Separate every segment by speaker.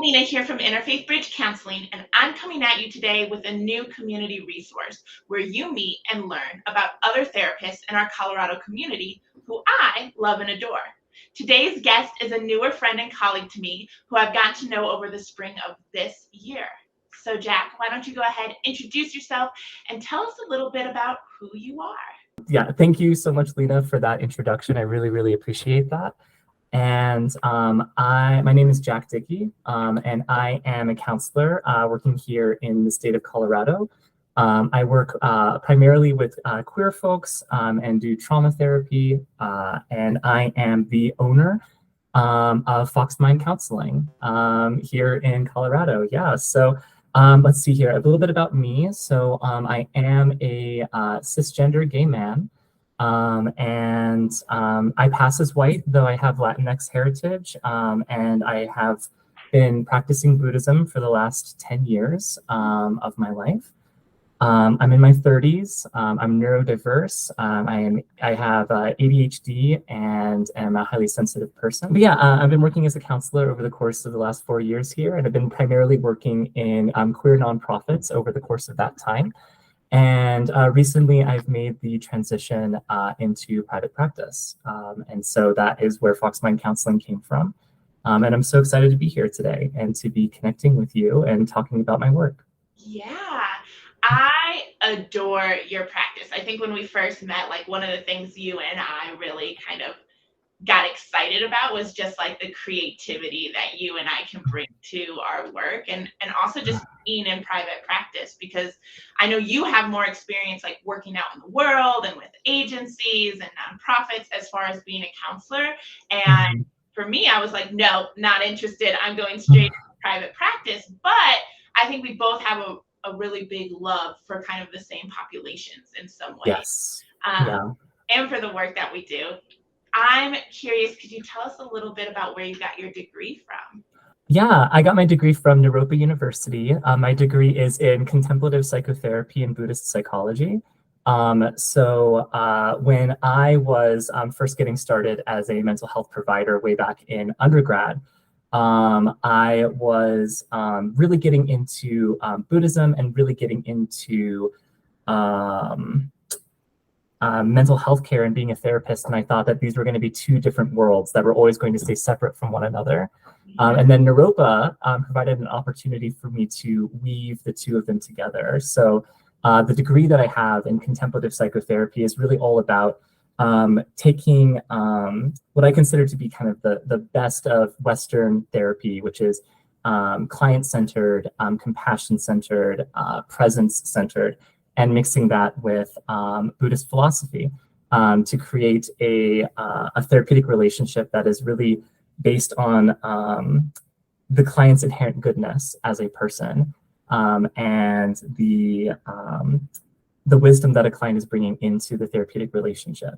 Speaker 1: Lena here from Interfaith Bridge Counseling, and I'm coming at you today with a new community resource where you meet and learn about other therapists in our Colorado community who I love and adore. Today's guest is a newer friend and colleague to me who I've gotten to know over the spring of this year. So, Jack, why don't you go ahead, introduce yourself, and tell us a little bit about who you are.
Speaker 2: Yeah, thank you so much, Lena, for that introduction. I really appreciate that. And my name is Jack Dickey, and I am a counselor working here in the state of Colorado. I work primarily with queer folks and do trauma therapy, and I am the owner of Fox Mind Counseling here in Colorado. Yeah, so let's see here, a little bit about me. So I am a cisgender gay man. I pass as white, though I have Latinx heritage, and I have been practicing Buddhism for the last 10 years of my life. I'm in my 30s. I'm neurodiverse. I have ADHD and am a highly sensitive person. But yeah, I've been working as a counselor over the course of the last 4 years here, and I've been primarily working in queer nonprofits over the course of that time. And recently I've made the transition into private practice. And so that is where Fox Mind Counseling came from. And I'm so excited to be here today and to be connecting with you and talking about my work.
Speaker 1: Yeah, I adore your practice. I think when we first met, like one of the things you and I really kind of got excited about was just like the creativity that you and I can bring to our work, and also just being in private practice, because I know you have more experience like working out in the world and with agencies and nonprofits as far as being a counselor. And for me, I was like, no, not interested. I'm going straight into private practice. But I think we both have a really big love for kind of the same populations in some ways.
Speaker 2: Yes.
Speaker 1: And for the work that we do. I'm curious, could you tell us a little bit about where you got your degree from?
Speaker 2: Yeah, I got my degree from Naropa University. My degree is in contemplative psychotherapy and Buddhist psychology. So when I was first getting started as a mental health provider way back in undergrad, I was really getting into Buddhism and really getting into mental health care and being a therapist, and I thought that these were going to be two different worlds that were always going to stay separate from one another. And then Naropa provided an opportunity for me to weave the two of them together. So the degree that I have in contemplative psychotherapy is really all about taking what I consider to be kind of the best of Western therapy, which is client-centered, compassion-centered, presence-centered, and mixing that with Buddhist philosophy to create a therapeutic relationship that is really based on the client's inherent goodness as a person and the wisdom that a client is bringing into the therapeutic relationship.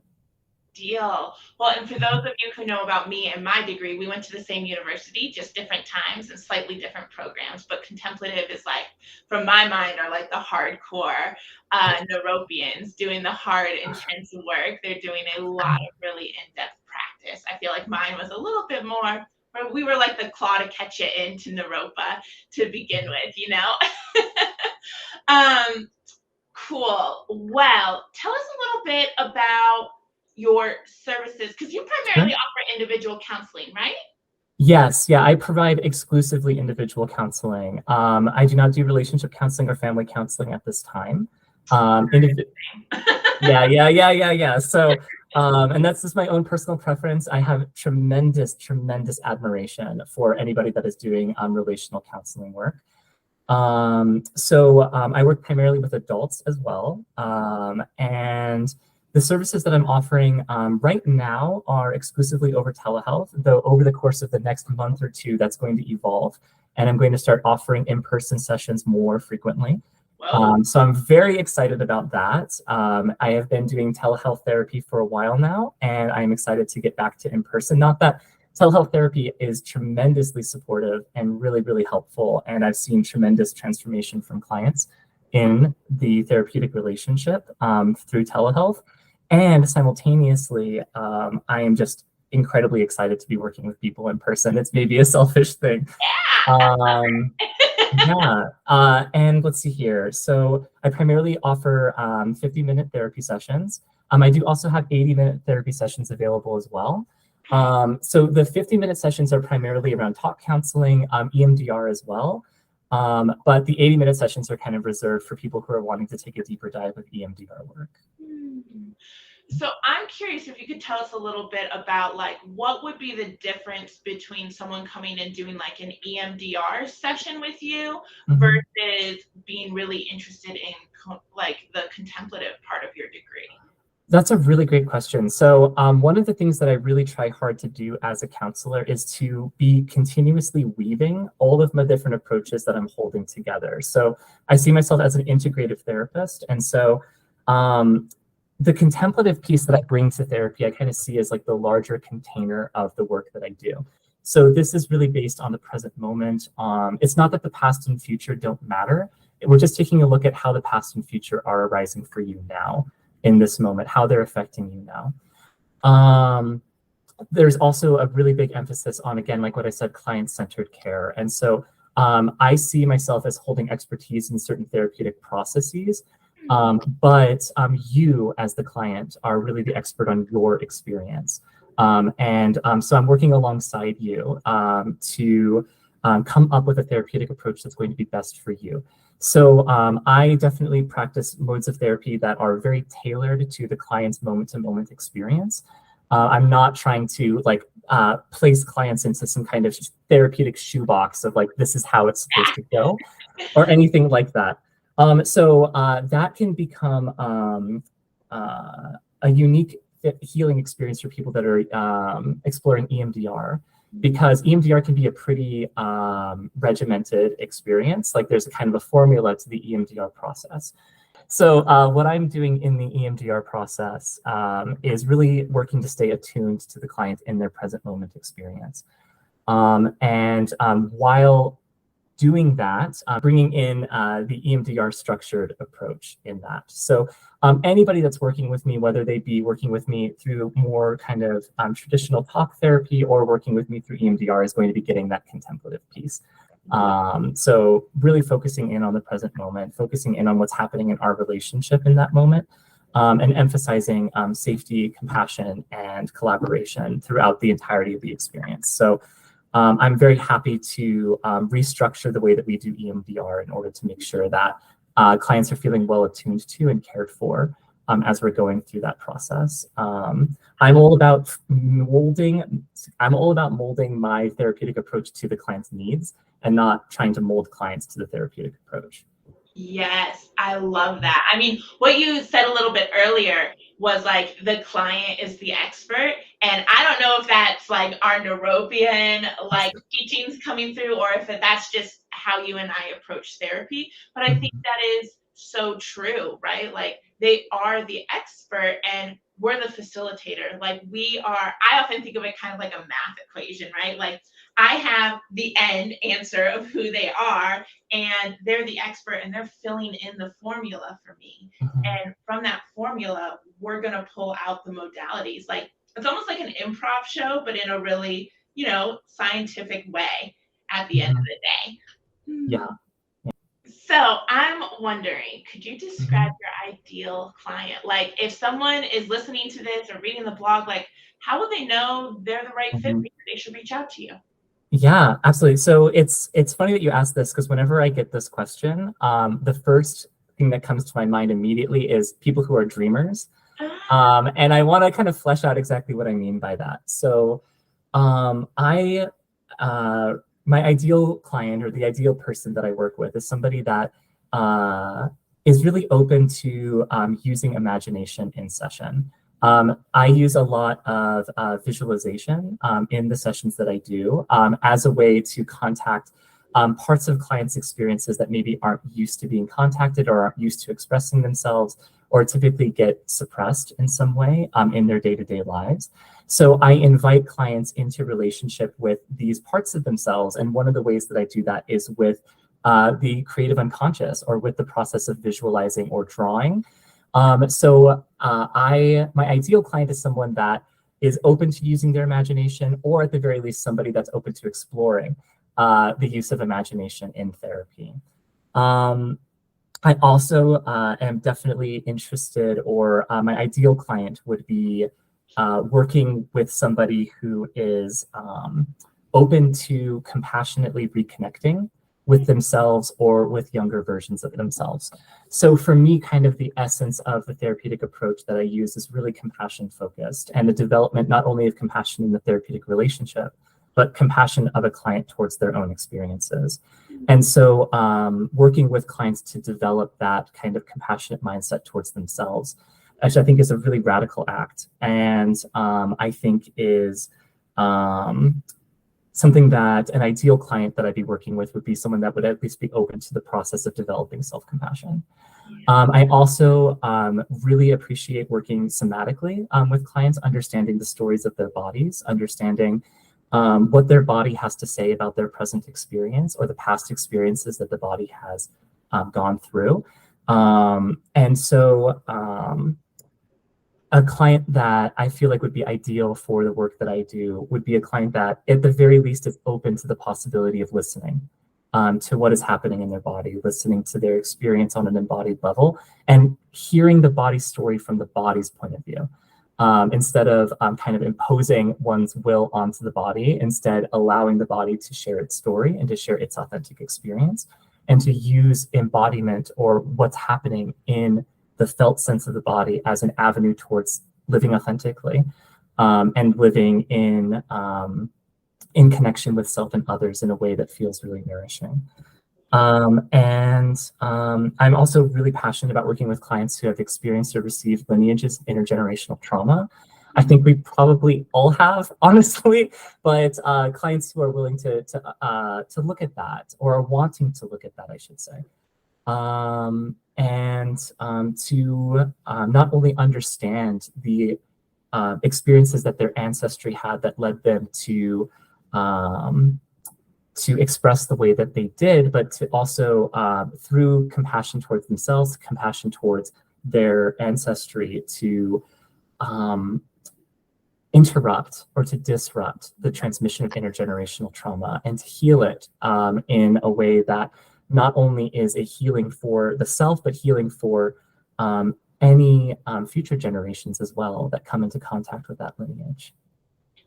Speaker 1: Deal. Well, and for those of you who know about me and my degree, we went to the same university, just different times and slightly different programs. But contemplative is like, from my mind, are like the hardcore Naropians doing the hard, intense work. They're doing a lot of really in-depth practice. I feel like mine was a little bit more, we were like the claw to catch it into Naropa to begin with, you know? Cool. Well, tell us a little bit about your services, because you primarily offer individual counseling, right?
Speaker 2: Yes, yeah, I provide exclusively individual counseling. I do not do relationship counseling or family counseling at this time. Yeah. So, and that's just my own personal preference. I have tremendous admiration for anybody that is doing relational counseling work. So I work primarily with adults as well, and the services that I'm offering right now are exclusively over telehealth, though over the course of the next month or two, that's going to evolve. And I'm going to start offering in-person sessions more frequently. So I'm very excited about that. I have been doing telehealth therapy for a while now, and I'm excited to get back to in-person. Not that telehealth therapy is tremendously supportive and really helpful, and I've seen tremendous transformation from clients in the therapeutic relationship through telehealth. And simultaneously, I am just incredibly excited to be working with people in person. It's maybe a selfish thing. Um, yeah, and let's see here. So I primarily offer 50-minute therapy sessions. I do also have 80-minute therapy sessions available as well. So the 50-minute sessions are primarily around talk counseling, EMDR as well. But the 80-minute sessions are kind of reserved for people who are wanting to take a deeper dive of EMDR work.
Speaker 1: So I'm curious if you could tell us a little bit about like what would be the difference between someone coming and doing like an EMDR session with you versus being really interested in like the contemplative part of your degree.
Speaker 2: That's a really great question. So one of the things that I really try hard to do as a counselor is to be continuously weaving all of my different approaches that I'm holding together. So I see myself as an integrative therapist. And so the contemplative piece that I bring to therapy, I kind of see as like the larger container of the work that I do. So this is really based on the present moment. It's not that the past and future don't matter. We're just taking a look at how the past and future are arising for you now in this moment, how they're affecting you now. There's also a really big emphasis on, again, like what I said, client-centered care. And so I see myself as holding expertise in certain therapeutic processes, but you as the client are really the expert on your experience. So I'm working alongside you to come up with a therapeutic approach that's going to be best for you. So I definitely practice modes of therapy that are very tailored to the client's moment-to-moment experience. I'm not trying to like place clients into some kind of therapeutic shoebox of like, this is how it's supposed to go, or anything like that. So that can become a unique healing experience for people that are exploring EMDR. Because EMDR can be a pretty regimented experience. Like there's a kind of a formula to the EMDR process. So what I'm doing in the EMDR process is really working to stay attuned to the client in their present moment experience. While doing that, bringing in the EMDR structured approach in that. So anybody that's working with me, whether they be working with me through more kind of traditional talk therapy or working with me through EMDR, is going to be getting that contemplative piece. So really focusing in on the present moment, focusing in on what's happening in our relationship in that moment, and emphasizing safety, compassion, and collaboration throughout the entirety of the experience. So I'm very happy to restructure the way that we do EMDR in order to make sure that clients are feeling well attuned to and cared for as we're going through that process. I'm all about molding my therapeutic approach to the client's needs and not trying to mold clients to the therapeutic approach.
Speaker 1: Yes, I love that. I mean, what you said a little bit earlier was like the client is the expert. And I don't know if that's like our Neuropian like teachings coming through or if that's just how you and I approach therapy. But I think that is so true, right? Like they are the expert and we're the facilitator. Like I often think of it kind of like a math equation, right? Like I have the end answer of who they are and they're the expert and they're filling in the formula for me. And from that formula, we're going to pull out the modalities. Like it's almost like an improv show, but in a really, scientific way at the end of the day.
Speaker 2: Yeah.
Speaker 1: So I'm wondering, could you describe your ideal client? Like if someone is listening to this or reading the blog, like how will they know they're the right fit for you? They should reach out to you.
Speaker 2: Yeah, absolutely. So it's funny that you asked this because whenever I get this question, the first thing that comes to my mind immediately is people who are dreamers. And I want to kind of flesh out exactly what I mean by that. So my ideal client or the ideal person that I work with is somebody that is really open to using imagination in session. I use a lot of visualization in the sessions that I do as a way to contact parts of clients' experiences that maybe aren't used to being contacted or aren't used to expressing themselves or typically get suppressed in some way in their day-to-day lives. So I invite clients into relationship with these parts of themselves. And one of the ways that I do that is with the creative unconscious or with the process of visualizing or drawing. My ideal client is someone that is open to using their imagination, or at the very least, somebody that's open to exploring the use of imagination in therapy. I also am definitely interested, or my ideal client would be working with somebody who is open to compassionately reconnecting with themselves or with younger versions of themselves. So for me, kind of the essence of the therapeutic approach that I use is really compassion focused, and the development not only of compassion in the therapeutic relationship, but compassion of a client towards their own experiences. And so working with clients to develop that kind of compassionate mindset towards themselves, which I think is a really radical act. And I think is something that an ideal client that I'd be working with would be someone that would at least be open to the process of developing self-compassion. I also really appreciate working somatically with clients, understanding the stories of their bodies, understanding what their body has to say about their present experience or the past experiences that the body has gone through. And so a client that I feel like would be ideal for the work that I do would be a client that at the very least is open to the possibility of listening to what is happening in their body, listening to their experience on an embodied level, and hearing the body story from the body's point of view. Instead of kind of imposing one's will onto the body, instead allowing the body to share its story and to share its authentic experience, and to use embodiment or what's happening in the felt sense of the body as an avenue towards living authentically and living in connection with self and others in a way that feels really nourishing. I'm also really passionate about working with clients who have experienced or received lineages of intergenerational trauma. I think we probably all have, honestly, but clients who are willing to look at that, or are wanting to look at that, I should say. To not only understand the experiences that their ancestry had that led them to express the way that they did, but to also, through compassion towards themselves, compassion towards their ancestry, to interrupt or to disrupt the transmission of intergenerational trauma and to heal it in a way that not only is a healing for the self, but healing for any future generations as well that come into contact with that lineage.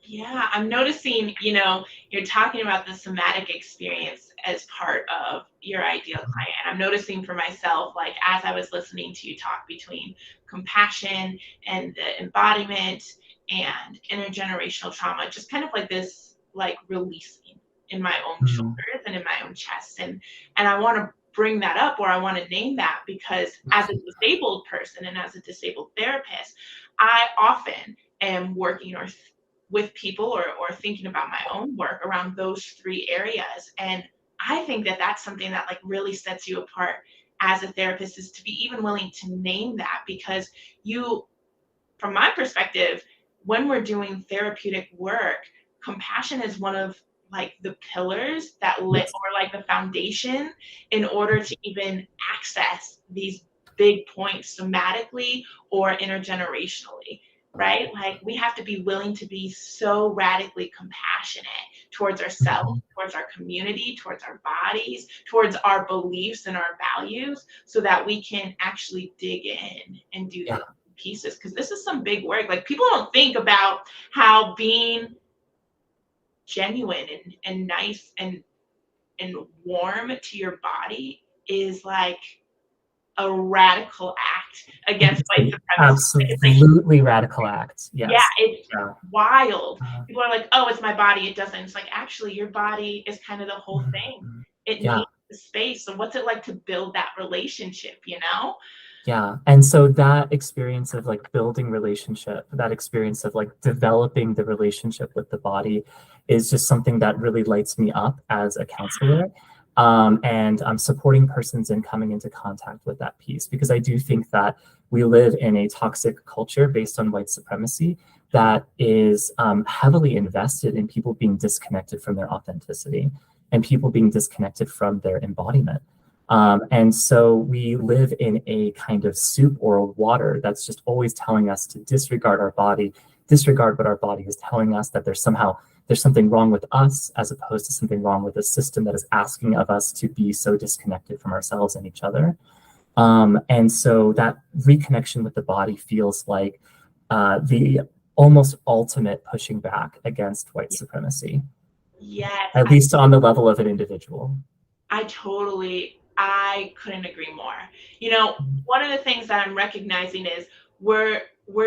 Speaker 1: Yeah, I'm noticing, you're talking about the somatic experience as part of your ideal client. And I'm noticing for myself, like as I was listening to you talk between compassion and the embodiment and intergenerational trauma, just kind of like this, like releasing in my own shoulders and in my own chest. And I want to bring that up, or I want to name that, because as a disabled person and as a disabled therapist, I often am working with people or thinking about my own work around those three areas. And I think that that's something that like really sets you apart as a therapist, is to be even willing to name that, because you, from my perspective, when we're doing therapeutic work, compassion is one of like the pillars that or like the foundation in order to even access these big points somatically or intergenerationally, right? Like we have to be willing to be so radically compassionate towards ourselves, towards our community, towards our bodies, towards our beliefs and our values, so that we can actually dig in and do the pieces. Because this is some big work. Like people don't think about how being genuine and nice and warm to your body is like a radical act against white supremacy.
Speaker 2: Absolutely radical act. Yes.
Speaker 1: Yeah, it's wild. People are like, oh, it's my body. It doesn't. It's like, actually, your body is kind of the whole thing. It needs the space. So what's it like to build that relationship,
Speaker 2: Yeah. And so that experience of like building relationship, that experience of like developing the relationship with the body is just something that really lights me up as a counselor. And I'm supporting persons in coming into contact with that piece, because I do think that we live in a toxic culture based on white supremacy that is heavily invested in people being disconnected from their authenticity and people being disconnected from their embodiment. And so we live in a kind of soup or a water that's just always telling us to disregard our body, disregard what our body is telling us, that there's there's something wrong with us as opposed to something wrong with the system that is asking of us to be so disconnected from ourselves and each other. And so that reconnection with the body feels like the almost ultimate pushing back against white supremacy.
Speaker 1: Yes,
Speaker 2: At least on the level of an individual.
Speaker 1: I couldn't agree more. You know, one of the things that I'm recognizing is we're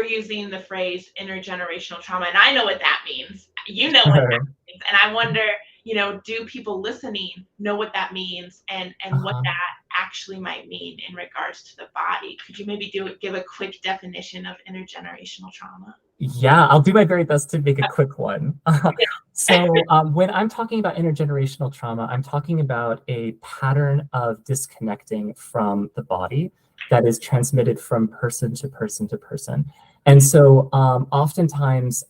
Speaker 1: using the phrase intergenerational trauma, and I know what that means. You know what that means, and I wonder, you know, do people listening know what that means, and what that actually might mean in regards to the body? Could you maybe give a quick definition of intergenerational trauma?
Speaker 2: Yeah, I'll do my very best to make a quick one. So when I'm talking about intergenerational trauma, I'm talking about a pattern of disconnecting from the body that is transmitted from person to person to person. And so oftentimes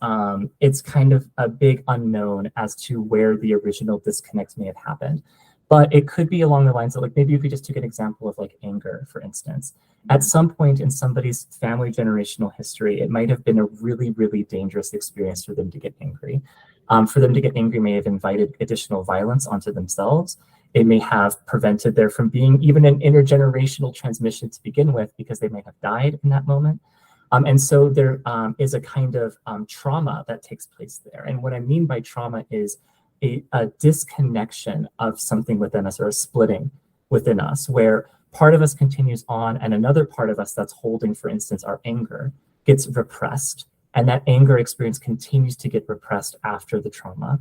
Speaker 2: it's kind of a big unknown as to where the original disconnect may have happened. But it could be along the lines of, like, maybe if we just took an example of like anger, for instance. At some point in somebody's family generational history, it might have been a really, really dangerous experience for them to get angry. For them to get angry may have invited additional violence onto themselves. It may have prevented there from being even an intergenerational transmission to begin with, because they might have died in that moment. And so there is a kind of trauma that takes place there. And what I mean by trauma is a disconnection of something within us, or a splitting within us, where part of us continues on and another part of us that's holding, for instance, our anger, gets repressed. And that anger experience continues to get repressed after the trauma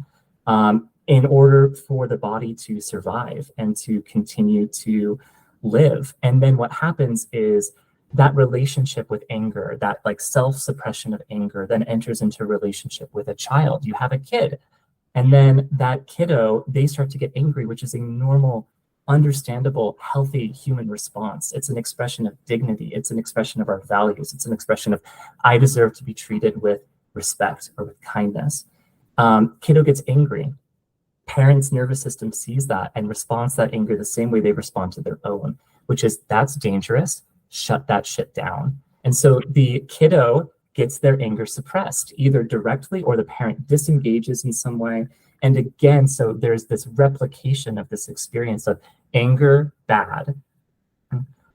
Speaker 2: in order for the body to survive and to continue to live. And then what happens is that relationship with anger, that like self-suppression of anger, then enters into a relationship with a child. You have a kid. And then that kiddo, they start to get angry, which is a normal, understandable, healthy human response. It's an expression of dignity. It's an expression of our values. It's an expression of, I deserve to be treated with respect or with kindness. Kiddo gets angry. Parents' nervous system sees that and responds to that anger the same way they respond to their own, which is, that's dangerous. Shut that shit down. And so the kiddo gets their anger suppressed, either directly or the parent disengages in some way. And again, so there's this replication of this experience of anger, bad.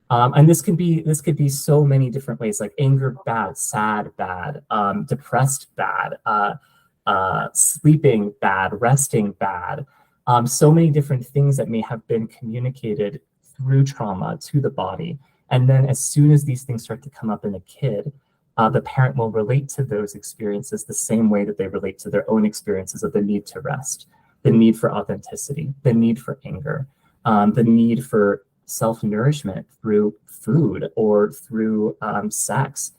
Speaker 2: And this could be so many different ways, like anger, bad, sad, bad, depressed, bad, sleeping, bad, resting, bad. So many different things that may have been communicated through trauma to the body. And then as soon as these things start to come up in a kid, the parent will relate to those experiences the same way that they relate to their own experiences of the need to rest, the need for authenticity, the need for anger, the need for self-nourishment through food or through sex.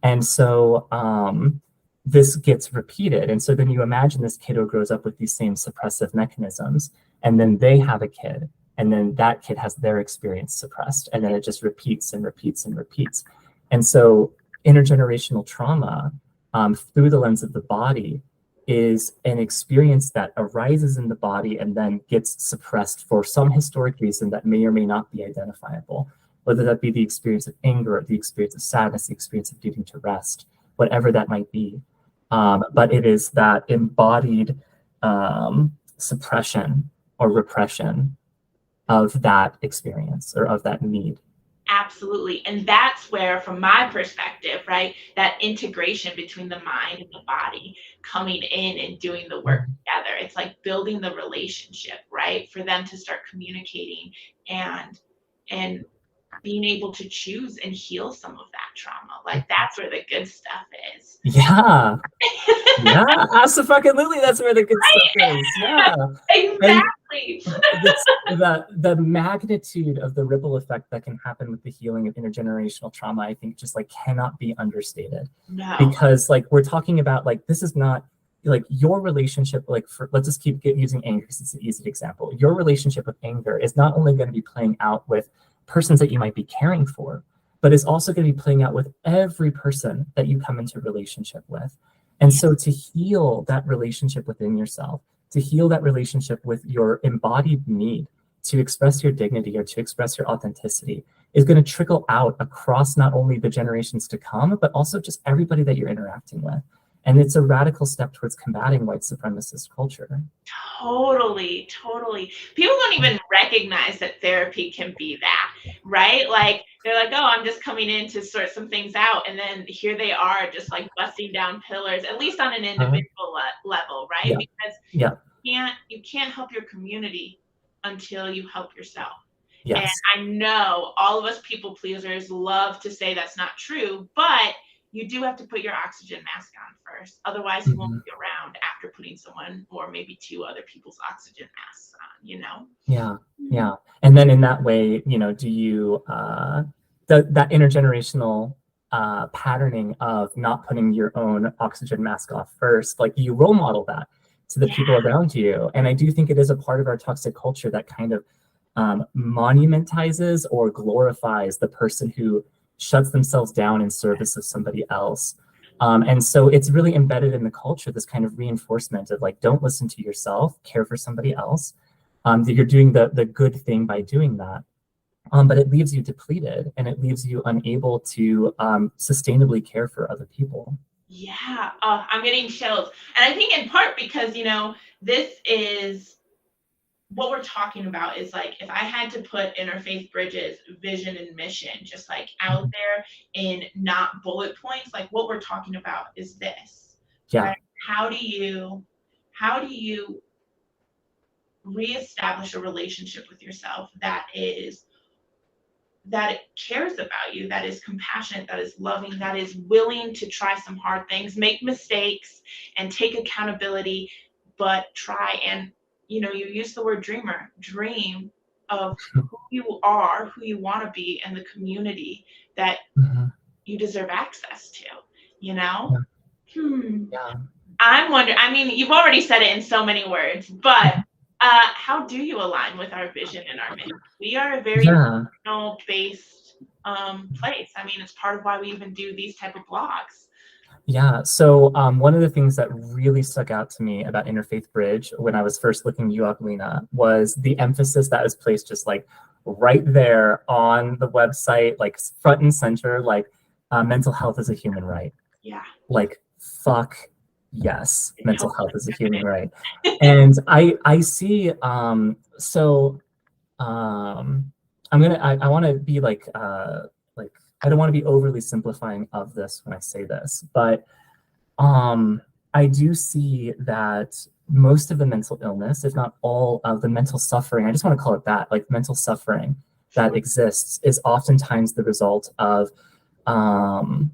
Speaker 2: And so this gets repeated. And so then you imagine this kiddo grows up with these same suppressive mechanisms, and then they have a kid, and then that kid has their experience suppressed, and then it just repeats and repeats and repeats. And so intergenerational trauma through the lens of the body is an experience that arises in the body and then gets suppressed for some historic reason that may or may not be identifiable, whether that be the experience of anger, the experience of sadness, the experience of needing to rest, whatever that might be. But it is that embodied suppression or repression of that experience or of that need.
Speaker 1: Absolutely. And that's where, from my perspective, right, that integration between the mind and the body coming in and doing the work together, it's like building the relationship, right, for them to start communicating and being able to choose and heal some of that trauma. Like, that's where the good stuff is.
Speaker 2: Yeah. Yeah, absolutely. That's where the good stuff is. Yeah.
Speaker 1: Exactly.
Speaker 2: The magnitude of the ripple effect that can happen with the healing of intergenerational trauma, I think, just like cannot be understated.
Speaker 1: No.
Speaker 2: Because like we're talking about, like, this is not like your relationship, like let's just keep using anger because it's an easy example. Your relationship with anger is not only going to be playing out with persons that you might be caring for, but is also going to be playing out with every person that you come into relationship with. And so to heal that relationship within yourself, to heal that relationship with your embodied need to express your dignity or to express your authenticity is going to trickle out across not only the generations to come, but also just everybody that you're interacting with. And it's a radical step towards combating white supremacist culture.
Speaker 1: Totally, totally. People don't even recognize that therapy can be that, right? Like they're like, "Oh, I'm just coming in to sort some things out," and then here they are, just like busting down pillars, at least on an
Speaker 2: Uh,
Speaker 1: individual level, right?
Speaker 2: yeah,
Speaker 1: Because
Speaker 2: yeah,
Speaker 1: you can't help your community until you help yourself. And
Speaker 2: yes.
Speaker 1: I know all of us people pleasers love to say that's not true, but you do have to put your oxygen mask on first. Otherwise, you won't
Speaker 2: Mhm.
Speaker 1: be around after putting someone or maybe two other people's oxygen masks on, you know?
Speaker 2: Yeah,
Speaker 1: Mm.
Speaker 2: yeah. And then in that way, do you that intergenerational patterning of not putting your own oxygen mask off first, like you role model that to the
Speaker 1: Yeah,
Speaker 2: people around you. And I do think it is a part of our toxic culture that kind of monumentizes or glorifies the person who shuts themselves down in service of somebody else. And so it's really embedded in the culture, this kind of reinforcement of like, don't listen to yourself, care for somebody else. That you're doing the good thing by doing that. But it leaves you depleted and it leaves you unable to sustainably care for other people.
Speaker 1: yeah. Oh, I'm getting chills. And I think in part because, this is what we're talking about is like if I had to put Interfaith Bridge's vision and mission just like out
Speaker 2: Mhm.
Speaker 1: there in not bullet points, like what we're talking about is this,
Speaker 2: Yeah.
Speaker 1: right? How do you how do you reestablish a relationship with yourself that it cares about you, that is compassionate, that is loving, that is willing to try some hard things, make mistakes, and take accountability, but try and, you use the word dreamer, dream of who you are, who you want to be, and the community that
Speaker 2: Mhm.
Speaker 1: you deserve access to, you
Speaker 2: Yeah.
Speaker 1: know? Hmm.
Speaker 2: Yeah.
Speaker 1: I'm wondering, I mean, you've already said it in so many words, but how do you align with our vision and our mission? We are a very
Speaker 2: Yeah.
Speaker 1: based place. I mean, it's part of why we even do these type of blogs.
Speaker 2: Yeah. So one of the things that really stuck out to me about Interfaith Bridge when I was first looking you up, Lena, was the emphasis that was placed just like right there on the website, like front and center, like mental health is a human right.
Speaker 1: Yeah.
Speaker 2: Like, fuck yes, mental
Speaker 1: Totally.
Speaker 2: health is a human right. And I see um I want to be like I don't want to be overly simplifying of this when I say this, but I do see that most of the mental illness, if not all of the mental suffering, I just want to call it that, like mental suffering that
Speaker 1: Sure.
Speaker 2: exists is oftentimes the result of um,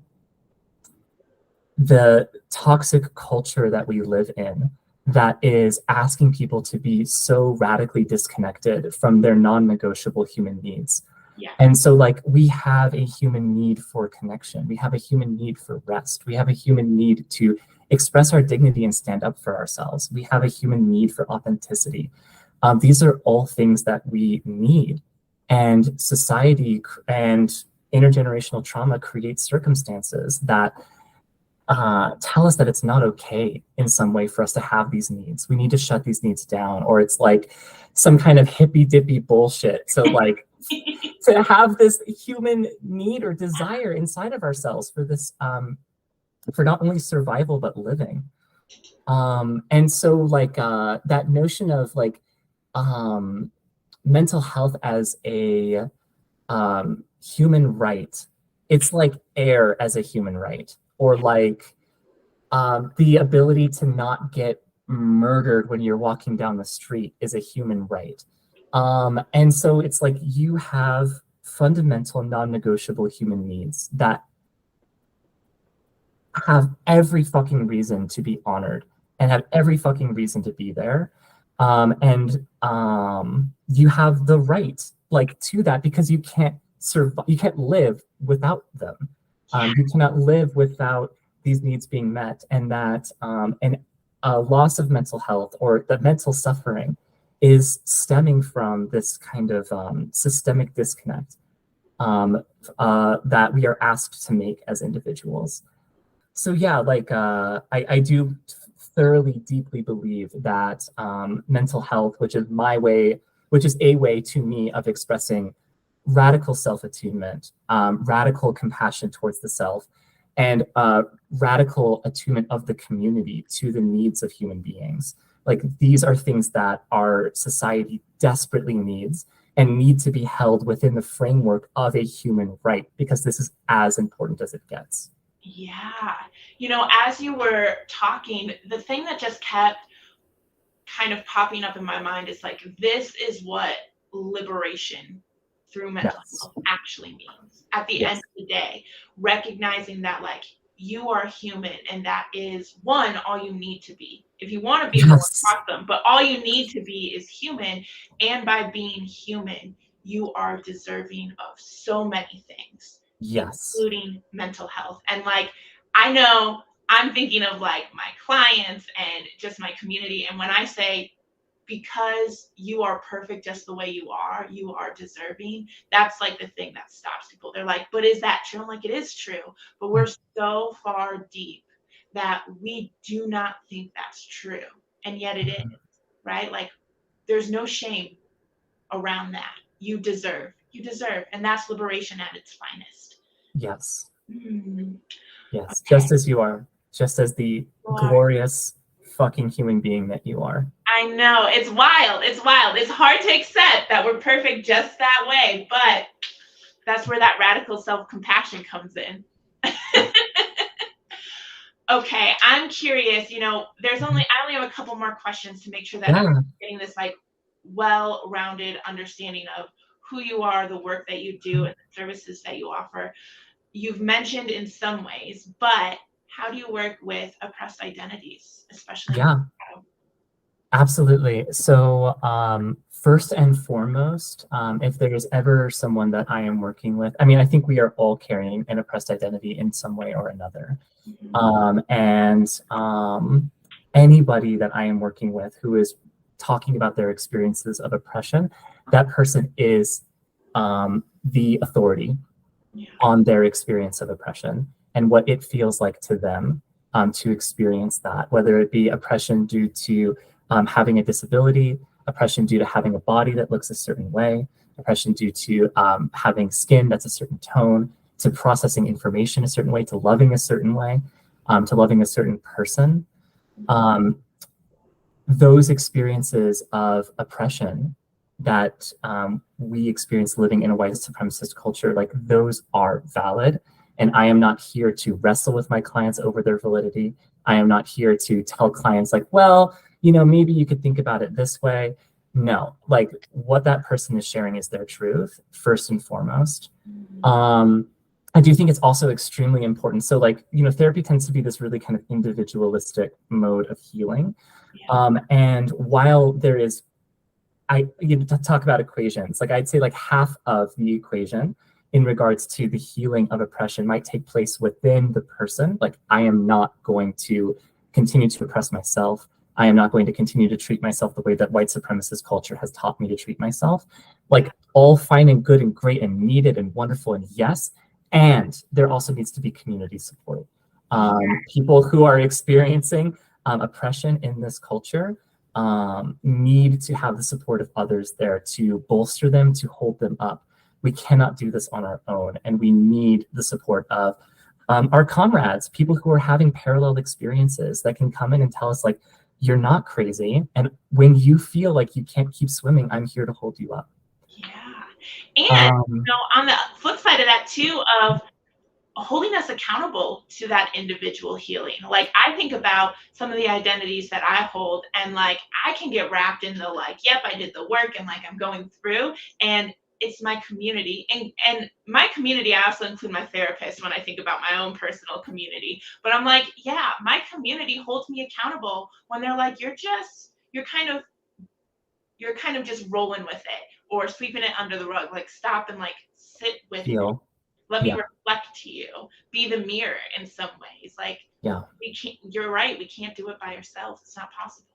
Speaker 2: the toxic culture that we live in that is asking people to be so radically disconnected from their non-negotiable human needs.
Speaker 1: Yeah.
Speaker 2: And so, like, we have a human need for connection. We have a human need for rest. We have a human need to express our dignity and stand up for ourselves. We have a human need for authenticity. These are all things that we need. And society and intergenerational trauma creates circumstances that tell us that it's not okay in some way for us to have these needs. We need to shut these needs down, or it's like some kind of hippy dippy bullshit. So, like, to have this human need or desire inside of ourselves for this, for not only survival but living. And so, like, that notion of like mental health as a human right, it's like air as a human right, or like the ability to not get murdered when you're walking down the street is a human right. And so it's like you have fundamental non-negotiable human needs that have every fucking reason to be honored and have every fucking reason to be there. And you have the right like to that because you can't survive, you can't live without them. You cannot live without these needs being met, and that and loss of mental health or the mental suffering is stemming from this kind of systemic disconnect that we are asked to make as individuals. So yeah, like I do thoroughly, deeply believe that mental health, which is my way, which is a way to me of expressing radical self-attunement, radical compassion towards the self, and radical attunement of the community to the needs of human beings. Like, these are things that our society desperately needs and need to be held within the framework of a human right, because this is as important as it gets.
Speaker 1: Yeah. As you were talking, the thing that just kept kind of popping up in my mind is like, this is what liberation through mental
Speaker 2: Yes.
Speaker 1: health actually means at the
Speaker 2: Yes.
Speaker 1: end of the day, recognizing that like you are human, and that is one, all you need to be. If you want to be more,
Speaker 2: Yes.
Speaker 1: awesome, but all you need to be is human. And by being human, you are deserving of so many things,
Speaker 2: Yes.
Speaker 1: including mental health. And like, I know I'm thinking of like my clients and just my community. And when I say, because you are perfect just the way you are deserving, that's like the thing that stops people. They're like, but is that true? I'm like, it is true, but we're so far deep that we do not think that's true. And yet it is, right? Like, there's no shame around that. You deserve. And that's liberation at its finest.
Speaker 2: Yes.
Speaker 1: Mm,
Speaker 2: Yes.
Speaker 1: okay.
Speaker 2: Just as you are, just as the glorious fucking human being that you are.
Speaker 1: I know, it's wild. It's wild. It's hard to accept that we're perfect just that way, but that's where that radical self-compassion comes in. Okay, I'm curious, I only have a couple more questions to make sure that I'm getting this like well-rounded understanding of who you are, the work that you do, and the services that you offer. You've mentioned in some ways, but how do you work with oppressed identities, especially?
Speaker 2: Yeah. Absolutely. So first and foremost, if there's ever someone that I am working with, I mean, I think we are all carrying an oppressed identity in some way or another. Anybody that I am working with who is talking about their experiences of oppression, that person is the authority on their experience of oppression and what it feels like to them to experience that, whether it be oppression due to having a disability, oppression due to having a body that looks a certain way, oppression due to having skin that's a certain tone, to processing information a certain way, to loving a certain way, to loving a certain person. Those experiences of oppression that we experience living in a white supremacist culture, like, those are valid. And I am not here to wrestle with my clients over their validity. I am not here to tell clients like, well, maybe you could think about it this way. No, like, what that person is sharing is their truth, first and foremost. I do think it's also extremely important. So like, therapy tends to be this really kind of individualistic mode of healing. And while there is, to talk about equations, like, I'd say like half of the equation in regards to the healing of oppression might take place within the person. Like, I am not going to continue to oppress myself. I am not going to continue to treat myself the way that white supremacist culture has taught me to treat myself. Like, all fine and good and great and needed and wonderful and yes. And there also needs to be community support. People who are experiencing oppression in this culture need to have the support of others there to bolster them, to hold them up. We cannot do this on our own, and we need the support of our comrades, people who are having parallel experiences that can come in and tell us, like, you're not crazy, and when you feel like you can't keep swimming, I'm here to hold you up.
Speaker 1: Yeah, and on the flip side of that too, of holding us accountable to that individual healing. Like, I think about some of the identities that I hold, and like, I can get wrapped in the like, yep, I did the work, and like, I'm going through, and it's my community. And my community, I also include my therapist when I think about my own personal community. But I'm like, yeah, my community holds me accountable when they're like, you're kind of just rolling with it or sweeping it under the rug. Like, stop and like sit with it. Let me reflect to you. Be the mirror in some ways. Like, we can't, you're right, we can't do it by ourselves. It's not possible.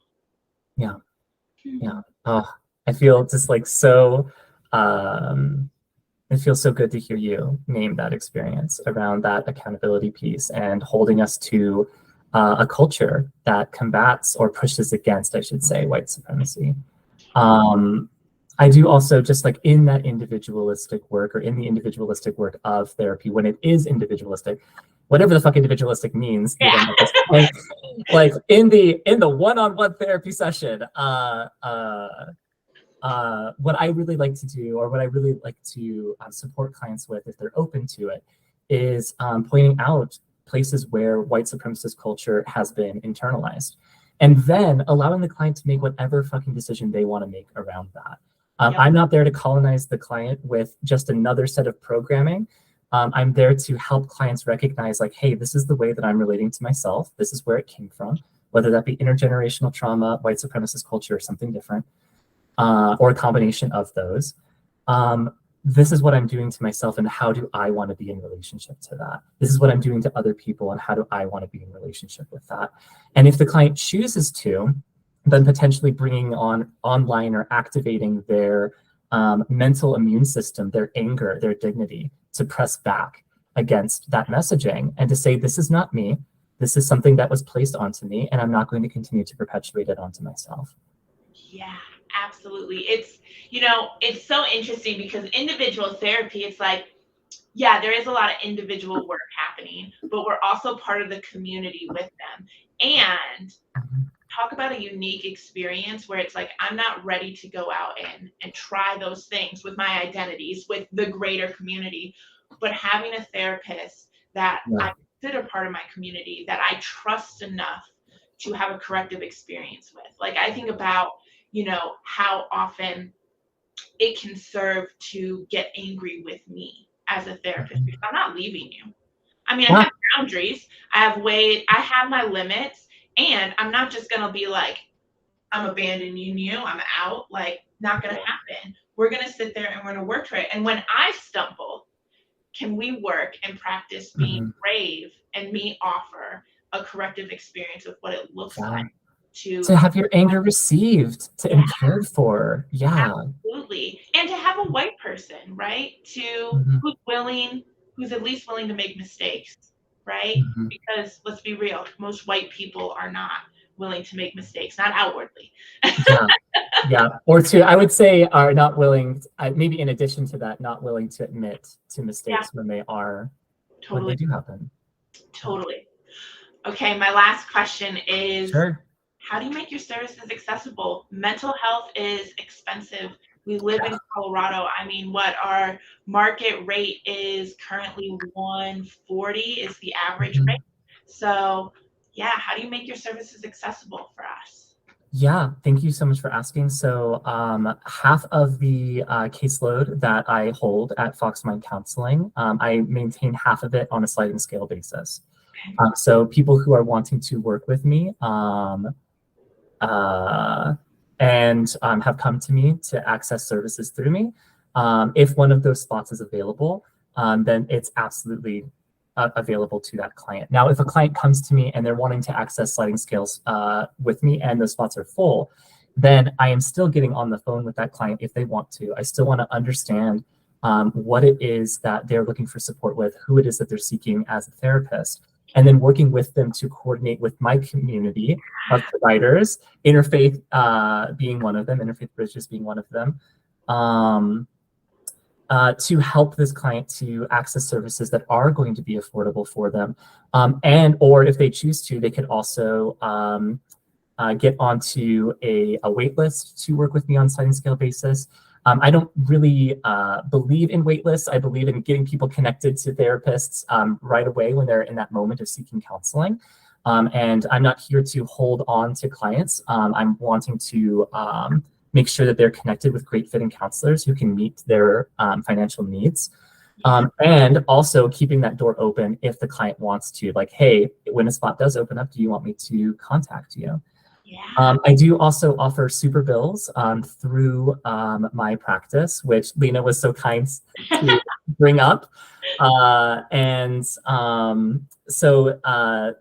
Speaker 2: I feel just like so it feels so good to hear you name that experience around that accountability piece and holding us to a culture that combats or pushes against, I should say, white supremacy. I do also, just like in that individualistic work, or in the individualistic work of therapy, when it is individualistic, whatever the fuck individualistic means.
Speaker 1: Yeah.
Speaker 2: Even at this point. Like in the one-on-one therapy session, what I really like to do, or what I really like to support clients with, if they're open to it, is pointing out places where white supremacist culture has been internalized, and then allowing the client to make whatever fucking decision they want to make around that.
Speaker 1: Yep.
Speaker 2: I'm not there to colonize the client with just another set of programming. I'm there to help clients recognize, like, hey, this is the way that I'm relating to myself. This is where it came from, whether that be intergenerational trauma, white supremacist culture, or something different, or a combination of those. This is what I'm doing to myself, and how do I want to be in relationship to that? This is what I'm doing to other people, and how do I want to be in relationship with that? And if the client chooses to, then potentially bringing on online or activating their mental immune system, their anger, their dignity, to press back against that messaging and to say, this is not me. This is something that was placed onto me, and I'm not going to continue to perpetuate it onto myself.
Speaker 1: Yeah, absolutely. It's, it's so interesting because individual therapy, it's like, yeah, there is a lot of individual work happening, but we're also part of the community with them. And talk about a unique experience where it's like, I'm not ready to go out and try those things with my identities, with the greater community, but having a therapist that I consider part of my community, that I trust enough to have a corrective experience with. Like, I think about, how often it can serve to get angry with me as a therapist, because I'm not leaving you. I mean, I have boundaries. I have my limits, and I'm not just going to be like, I'm abandoning you, I'm out. Like, not going to happen. We're going to sit there and we're going to work through it. And when I stumble, can we work and practice being brave, and me offer a corrective experience of what it looks like to
Speaker 2: have your anger received, and cared for. Yeah.
Speaker 1: Absolutely. And to have a white person, right? Who's at least willing to make mistakes, right? Because let's be real, most white people are not willing to make mistakes, not outwardly.
Speaker 2: Yeah. Or I would say, are not willing, maybe in addition to that, not willing to admit to mistakes when they do happen.
Speaker 1: Totally. Okay, my last question is,
Speaker 2: sure.
Speaker 1: How do you make your services accessible? Mental health is expensive. We live in Colorado. I mean, what our market rate is currently $140 is the average rate. So yeah, how do you make your services accessible for us?
Speaker 2: Yeah, thank you so much for asking. So half of the caseload that I hold at Fox Mind Counseling, I maintain half of it on a sliding scale basis. So people who are wanting to work with me and have come to me to access services through me, if one of those spots is available, then it's absolutely available to that client. Now, if a client comes to me and they're wanting to access sliding scales with me and those spots are full, then I am still getting on the phone with that client if they want to. I still want to understand what it is that they're looking for support with, who it is that they're seeking as a therapist, and then working with them to coordinate with my community of providers, Interfaith being one of them, Interfaith Bridges being one of them, to help this client to access services that are going to be affordable for them. Or if they choose to, they could also get onto a wait list to work with me on sliding scale basis. I don't really believe in wait lists. I believe in getting people connected to therapists right away when they're in that moment of seeking counseling. And I'm not here to hold on to clients. I'm wanting to make sure that they're connected with great fitting counselors who can meet their financial needs. And also keeping that door open if the client wants to, like, hey, when a spot does open up, do you want me to contact you? I do also offer super bills through my practice, which Lena was so kind to bring up. So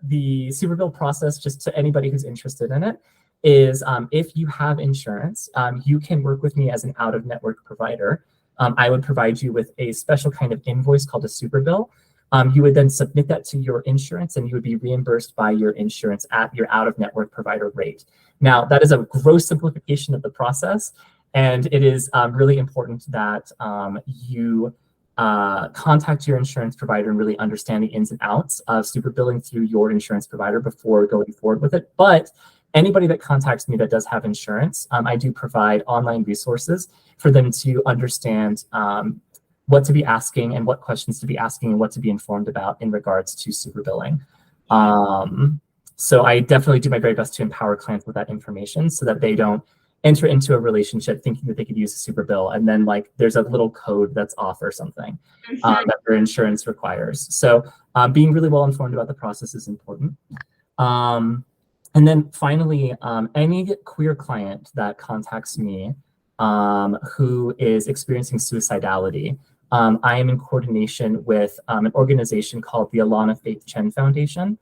Speaker 2: the super bill process, just to anybody who's interested in it, is if you have insurance, you can work with me as an out-of-network provider. I would provide you with a special kind of invoice called a super bill. You would then submit that to your insurance, and you would be reimbursed by your insurance at your out-of-network provider rate. Now, that is a gross simplification of the process, and it is really important that you contact your insurance provider and really understand the ins and outs of super billing through your insurance provider before going forward with it. But anybody that contacts me that does have insurance, I do provide online resources for them to understand what to be asking and what questions to be asking and what to be informed about in regards to super billing. So I definitely do my very best to empower clients with that information so that they don't enter into a relationship thinking that they could use a super bill and then like there's a little code that's off or something that their insurance requires. So being really well informed about the process is important. And then finally, any queer client that contacts me who is experiencing suicidality, I am in coordination with an organization called the Lena McCain Foundation.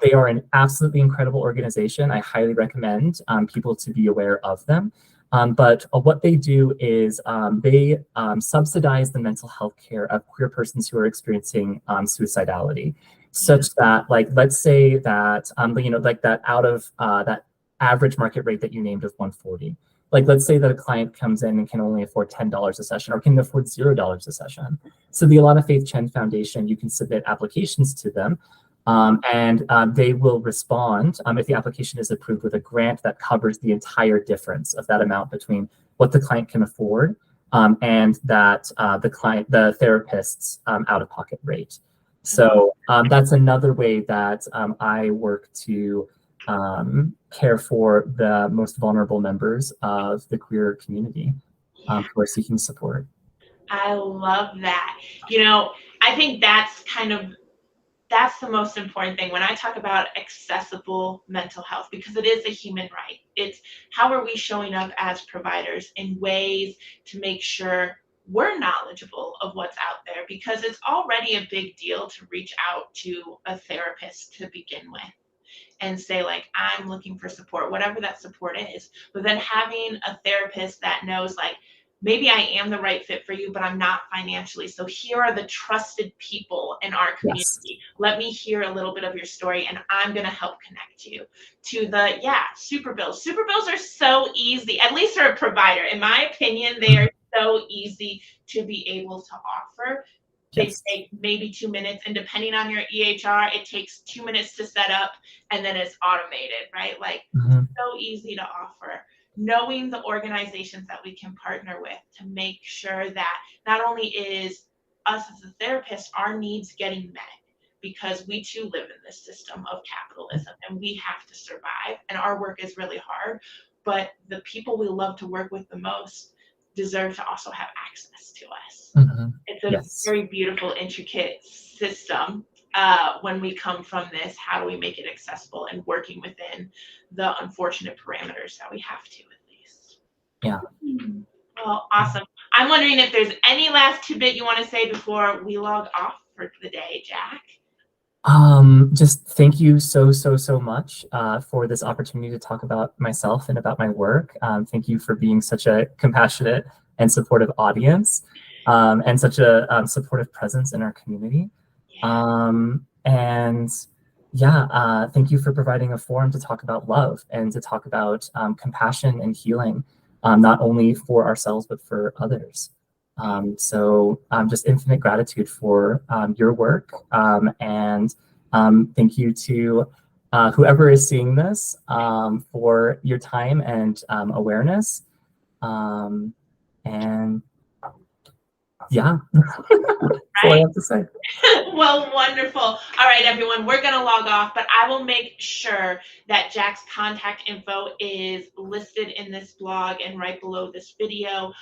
Speaker 2: They are an absolutely incredible organization. I highly recommend people to be aware of them. But what they do is they subsidize the mental health care of queer persons who are experiencing suicidality, such that, like, let's say that, like that out of that average market rate that you named of 140. Like, let's say that a client comes in and can only afford $10 a session or can afford $0 a session. So the Alana Faith Chen Foundation, you can submit applications to them. And they will respond if the application is approved with a grant that covers the entire difference of that amount between what the client can afford and that the therapist's out-of-pocket rate. So that's another way that I work to care for the most vulnerable members of the queer community who are seeking support.
Speaker 1: I love that. I think that's the most important thing when I talk about accessible mental health, because it is a human right. It's how are we showing up as providers in ways to make sure we're knowledgeable of what's out there, because it's already a big deal to reach out to a therapist to begin with and say, like, I'm looking for support, whatever that support is. But then having a therapist that knows, like, maybe I am the right fit for you, but I'm not financially. So here are the trusted people in our community.
Speaker 2: Yes.
Speaker 1: Let me hear a little bit of your story and I'm going to help connect you to the, super bills. Super bills are so easy, at least for a provider. In my opinion, they are so easy to be able to offer. They
Speaker 2: Yes.
Speaker 1: take maybe 2 minutes, and depending on your EHR, it takes 2 minutes to set up and then it's automated, right? Like, so easy to offer. Knowing the organizations that we can partner with to make sure that not only is us as a therapist, our needs getting met, because we too live in this system of capitalism and we have to survive and our work is really hard, but the people we love to work with the most deserve to also have access to us. It's a very beautiful, intricate system. When we come from this, how do we make it accessible and working within the unfortunate parameters that we have to, at least?
Speaker 2: Yeah.
Speaker 1: Well, awesome. I'm wondering if there's any last tidbit you want to say before we log off for the day, Jack?
Speaker 2: Just thank you so much for this opportunity to talk about myself and about my work. Thank you for being such a compassionate and supportive audience and such a supportive presence in our community. And thank you for providing a forum to talk about love and to talk about compassion and healing, not only for ourselves, but for others. So just infinite gratitude for your work, and thank you to whoever is seeing this for your time and awareness. And yeah, that's all I have to say.
Speaker 1: Well, wonderful. All right, everyone, we're going to log off, but I will make sure that Jack's contact info is listed in this blog and right below this video,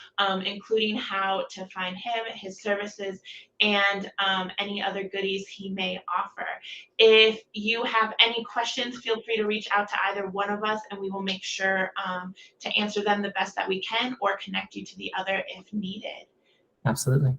Speaker 1: including how to find him, his services, and any other goodies he may offer. If you have any questions, feel free to reach out to either one of us, and we will make sure to answer them the best that we can or connect you to the other if needed.
Speaker 2: Absolutely.